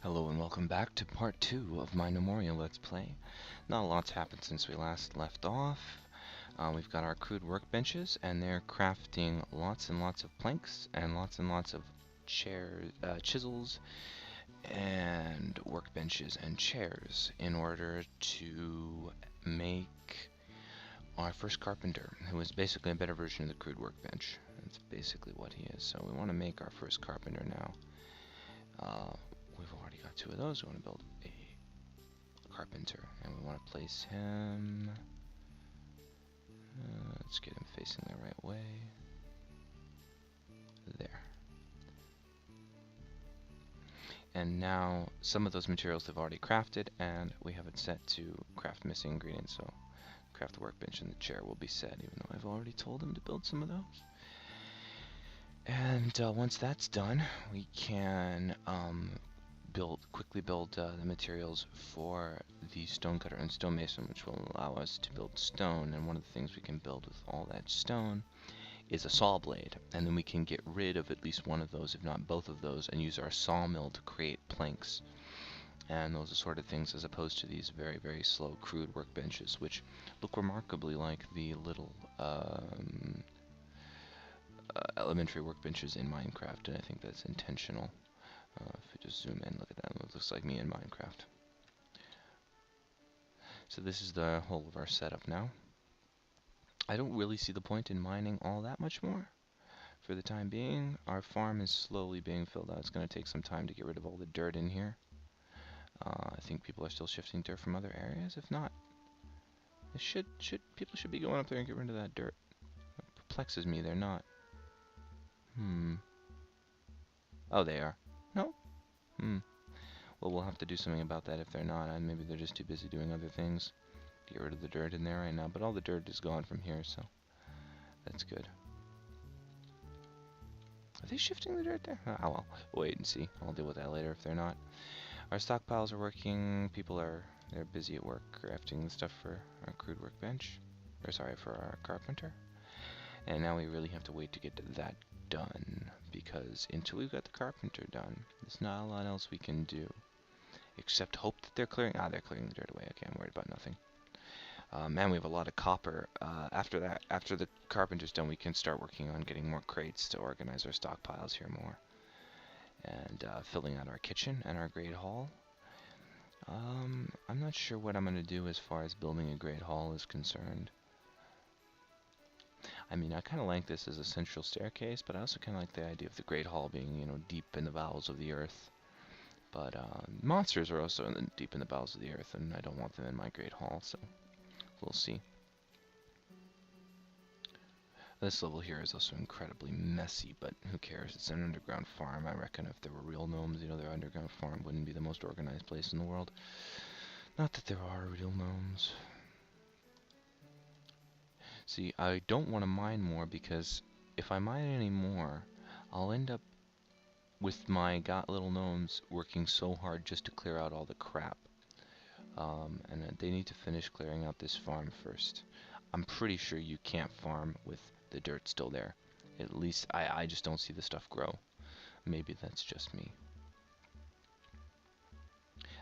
Hello and welcome back to part 2 of my Gnomoria Let's Play. Not a lot's happened since we last left off. We've got our crude workbenches, and they're crafting lots and lots of planks, and lots of chairs, chisels, and workbenches and chairs in order to make our first carpenter, who is basically a better version of the crude workbench. That's basically what he is. So we want to make our first carpenter now. We've already got 2 of those. We want to build a carpenter, and we want to place him. Let's get him facing the right way. There. And now some of those materials they've already crafted, and we have it set to craft missing ingredients. So craft the workbench and the chair will be set, even though I've already told him to build some of those. And once that's done, we can quickly build the materials for the stonecutter and stonemason, which will allow us to build stone. And one of the things we can build with all that stone is a saw blade, and then we can get rid of at least one of those, if not both of those, and use our sawmill to create planks. And those are sort of things, as opposed to these very, very slow crude workbenches, which look remarkably like the little elementary workbenches in Minecraft, and I think that's intentional. If we just zoom in, look at that. It looks like me in Minecraft. So this is the whole of our setup now. I don't really see the point in mining all that much more. For the time being, our farm is slowly being filled out. It's going to take some time to get rid of all the dirt in here. I think people are still shifting dirt from other areas. If not, people should be going up there and get rid of that dirt. It perplexes me they're not. Oh, they are. No? Well, we'll have to do something about that if they're not, and maybe they're just too busy doing other things. Get rid of the dirt in there right now, but all the dirt is gone from here, so that's good. Are they shifting the dirt there? Oh, well, wait and see. I'll deal with that later if they're not. Our stockpiles are working. They're busy at work crafting the stuff for our crude workbench. Or sorry, for our carpenter. And now we really have to wait to get that done, because until we've got the carpenter done, there's not a lot else we can do except hope that they're clearing. They're clearing the dirt away. Okay, I'm worried about nothing. And we have a lot of copper. After the carpenter's done, we can start working on getting more crates to organize our stockpiles here more, and filling out our kitchen and our great hall. I'm not sure what I'm going to do as far as building a great hall is concerned. I mean, I kind of like this as a central staircase, but I also kind of like the idea of the Great Hall being, deep in the bowels of the earth. But monsters are also deep in the bowels of the earth, and I don't want them in my Great Hall, so we'll see. This level here is also incredibly messy, but who cares? It's an underground farm. I reckon if there were real gnomes, their underground farm wouldn't be the most organized place in the world. Not that there are real gnomes. See, I don't want to mine more, because if I mine any more, I'll end up with my little gnomes working so hard just to clear out all the crap. And they need to finish clearing out this farm first. I'm pretty sure you can't farm with the dirt still there. At least I just don't see the stuff grow. Maybe that's just me.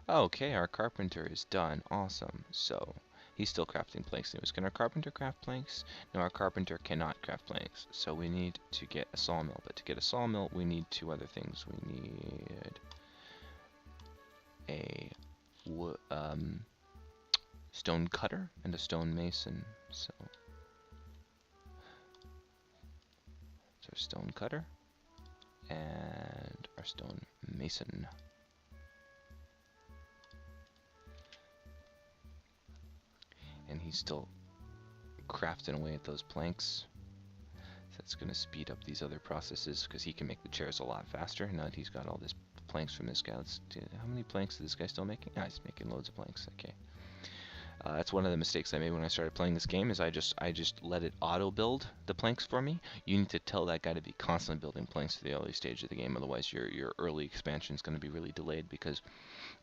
Okay, our carpenter is done. Awesome. So he's still crafting planks anyways. Can our carpenter craft planks? No, our carpenter cannot craft planks. So we need to get a sawmill. But to get a sawmill, we need 2 other things. We need a stone cutter and a stone mason. So it's our stone cutter and our stone mason. And he's still crafting away at those planks. So that's going to speed up these other processes, because he can make the chairs a lot faster now that he's got all this planks from this guy. How many planks is this guy still making? Ah, he's making loads of planks. Okay. That's one of the mistakes I made when I started playing this game, is I just let it auto build the planks for me. You need to tell that guy to be constantly building planks for the early stage of the game, otherwise your early expansion is going to be really delayed, because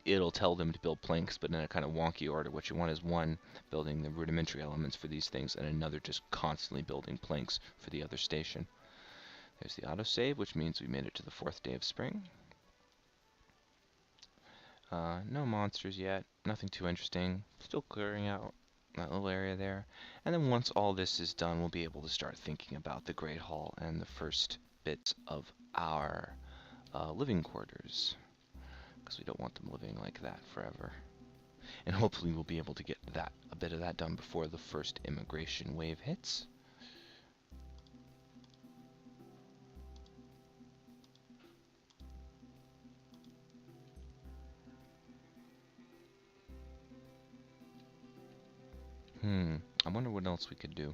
it'll tell them to build planks, but in a kind of wonky order. What you want is one building the rudimentary elements for these things, and another just constantly building planks for the other station. There's the autosave, which means we made it to the 4th day of spring. No monsters yet. Nothing too interesting. Still clearing out that little area there. And then once all this is done, we'll be able to start thinking about the Great Hall and the first bits of our living quarters. Because we don't want them living like that forever. And hopefully we'll be able to get a bit of that done before the first immigration wave hits. I wonder what else we could do.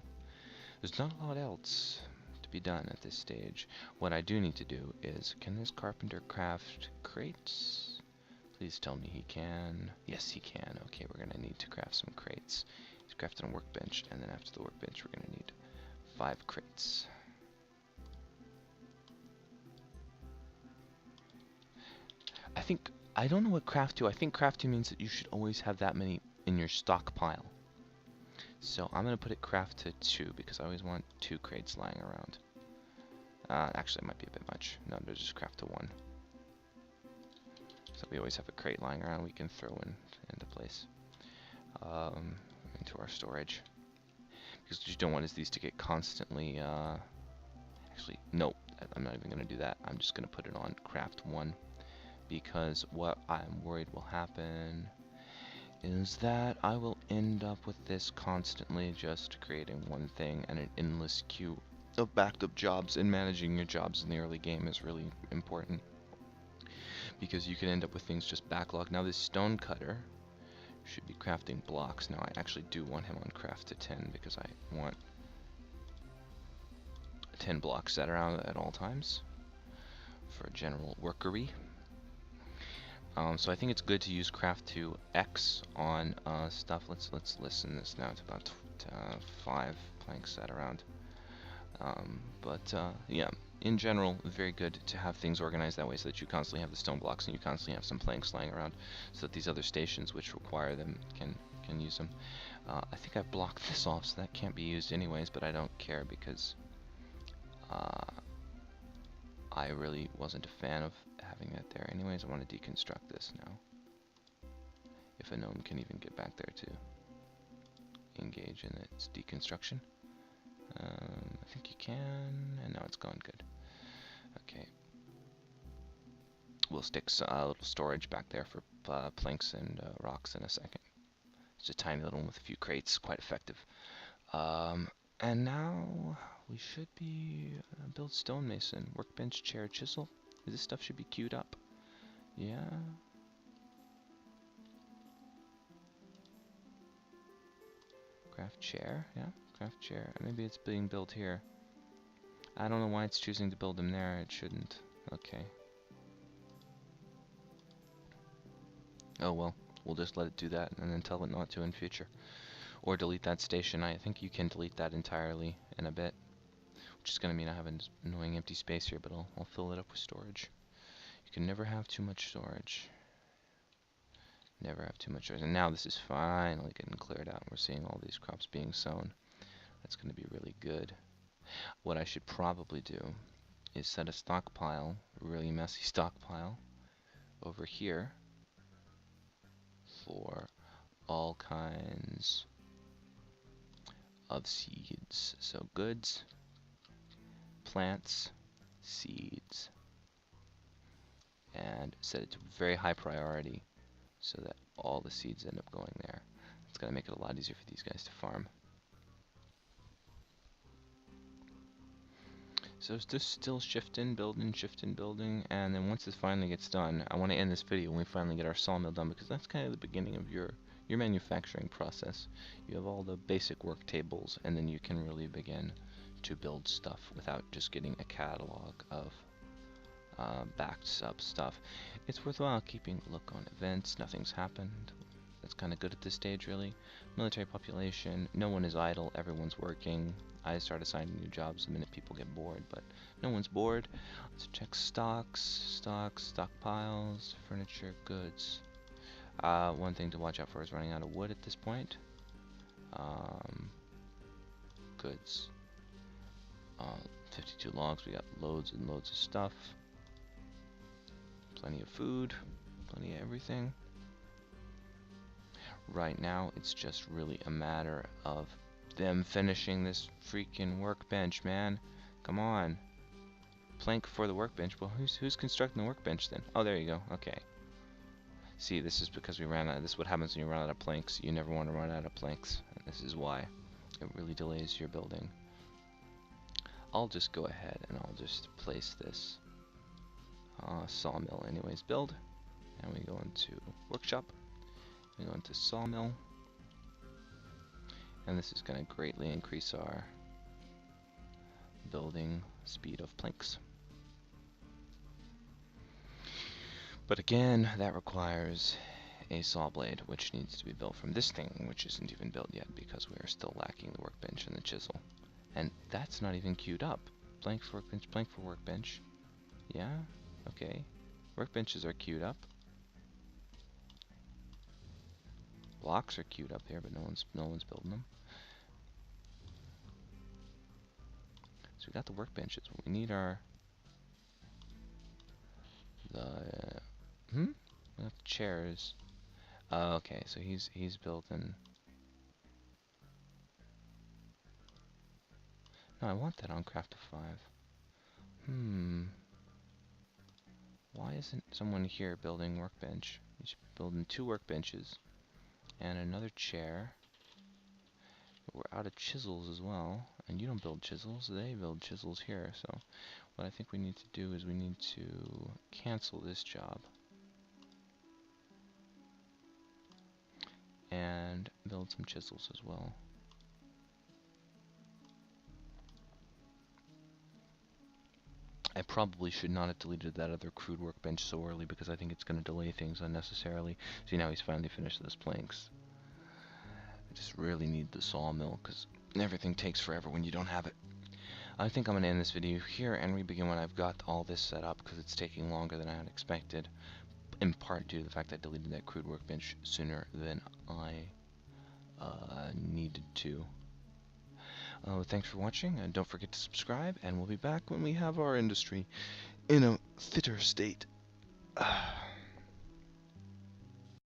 There's not a lot else to be done at this stage. What I do need to do is, can this carpenter craft crates? Please tell me he can. Yes, he can. Okay, we're gonna need to craft some crates. He's crafting a workbench, and then after the workbench, we're gonna need 5 crates. I don't know what craft to. I think craft to means that you should always have that many in your stockpile. So I'm going to put it craft to 2 because I always want 2 crates lying around. Actually, it might be a bit much. No, there's just craft to 1. So we always have a crate lying around we can throw into place. Into our storage. Because what you don't want is these to get constantly... Actually, no, I'm not even going to do that. I'm just going to put it on craft 1. Because what I'm worried will happen is that I will end up with this constantly just creating one thing and an endless queue of backup jobs, and managing your jobs in the early game is really important. Because you can end up with things just backlogged. Now this stone cutter should be crafting blocks. Now I actually do want him on craft to 10 because I want 10 blocks set around at all times for general workery. So I think it's good to use craft to X on stuff. Let's listen this now to about 5 planks set around. Yeah, in general, very good to have things organized that way so that you constantly have the stone blocks and you constantly have some planks lying around so that these other stations which require them can use them. I think I've blocked this off so that can't be used anyways, but I don't care because I really wasn't a fan of having that there anyways. I want to deconstruct this now. If a gnome can even get back there to engage in its deconstruction. I think you can, and now it's gone good. Okay. We'll stick a little storage back there for planks and rocks in a second. It's a tiny little one with a few crates, quite effective. And now we should be build stonemason, workbench, chair, chisel. This stuff should be queued up. Yeah. Craft chair, yeah, craft chair. Maybe it's being built here. I don't know why it's choosing to build them there. It shouldn't. Okay. Oh well, we'll just let it do that and then tell it not to in future. Or delete that station. I think you can delete that entirely in a bit. Which is going to mean I have an annoying empty space here, but I'll fill it up with storage. You can never have too much storage. Never have too much storage. And now this is finally getting cleared out. We're seeing all these crops being sown. That's going to be really good. What I should probably do is set a stockpile, a really messy stockpile, over here for all kinds of seeds. So goods, plants, seeds, and set it to very high priority so that all the seeds end up going there. It's going to make it a lot easier for these guys to farm. So it's just still shifting, building, and then once this finally gets done, I want to end this video when we finally get our sawmill done, because that's kind of the beginning of your manufacturing process. You have all the basic work tables, and then you can really begin to build stuff without just getting a catalog of backed up stuff. It's worthwhile keeping a look on events. Nothing's happened. That's kind of good at this stage, really. Military population. No one is idle. Everyone's working. I start assigning new jobs the minute people get bored, but no one's bored. Let's check stocks, stockpiles, furniture, goods. One thing to watch out for is running out of wood at this point. Goods. 52 logs. We got loads and loads of stuff. Plenty of food. Plenty of everything. Right now, it's just really a matter of them finishing this freaking workbench, man. Come on. Plank for the workbench. Well, who's constructing the workbench then? Oh, there you go. Okay. See, this is because we ran out. This is what happens when you run out of planks. You never want to run out of planks. And this is why. It really delays your building. I'll just go ahead and I'll just place this sawmill anyways build. And we go into workshop. We go into sawmill. And this is going to greatly increase our building speed of planks. But again, that requires a saw blade, which needs to be built from this thing, which isn't even built yet because we are still lacking the workbench and the chisel. And that's not even queued up. Plank for workbench, plank for workbench. Yeah, okay. Workbenches are queued up. Blocks are queued up here, but no one's building them. So we got the workbenches. We need our we got the chairs. Okay, so he's building. No, I want that on Craftify. Why isn't someone here building workbench? You should be building 2 workbenches and another chair. We're out of chisels as well, and you don't build chisels. They build chisels here. So what I think we need to do is we need to cancel this job and build some chisels as well. I probably should not have deleted that other crude workbench so early because I think it's going to delay things unnecessarily. See, now he's finally finished those planks. I just really need the sawmill because everything takes forever when you don't have it. I think I'm going to end this video here and re-begin when I've got all this set up because it's taking longer than I had expected, in part due to the fact that I deleted that crude workbench sooner than I needed to. Thanks for watching, and don't forget to subscribe, and we'll be back when we have our industry in a fitter state.